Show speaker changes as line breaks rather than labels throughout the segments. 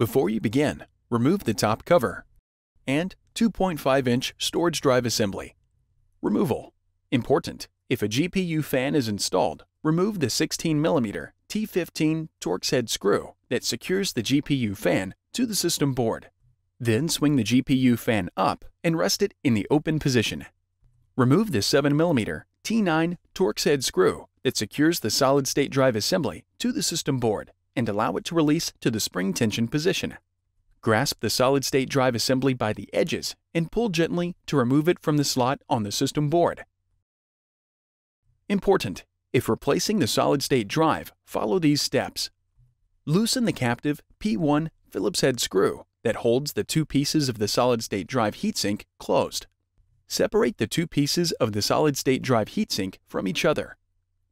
Before you begin, remove the top cover and 2.5-inch storage drive assembly. Removal. Important: if a GPU fan is installed, remove the 16mm T15 Torx head screw that secures the GPU fan to the system board. Then swing the GPU fan up and rest it in the open position. Remove the 7mm T9 Torx head screw that secures the solid-state drive assembly to the system board and allow it to release to the spring tension position. Grasp the solid-state drive assembly by the edges and pull gently to remove it from the slot on the system board. Important: if replacing the solid-state drive, follow these steps. Loosen the captive P1 Phillips head screw that holds the two pieces of the solid-state drive heatsink closed. Separate the two pieces of the solid-state drive heatsink from each other.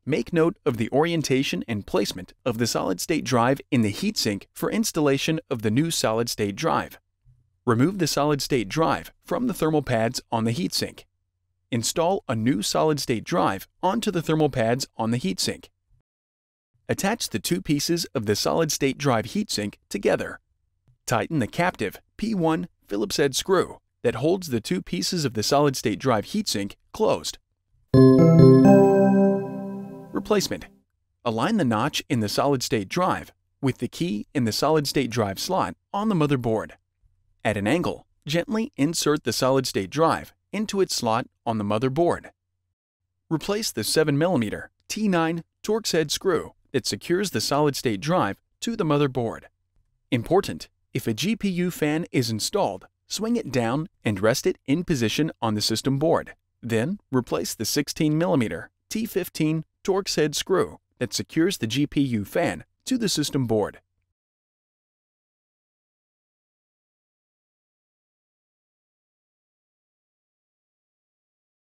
Make note of the orientation and placement of the solid-state drive in the heatsink for installation of the new solid-state drive. Remove the solid-state drive from the thermal pads on the heatsink. Install a new solid-state drive onto the thermal pads on the heatsink. Attach the two pieces of the solid-state drive heatsink together. Tighten the captive P1 Phillips head screw that holds the two pieces of the solid-state drive heatsink closed. Replacement. Align the notch in the solid-state drive with the key in the solid-state drive slot on the motherboard. At an angle, gently insert the solid-state drive into its slot on the motherboard. Replace the 7mm T9 Torx head screw that secures the solid-state drive to the motherboard. Important: if a GPU fan is installed, swing it down and rest it in position on the system board. Then, replace the 16mm T15 Torx head screw that secures the GPU fan to the system board.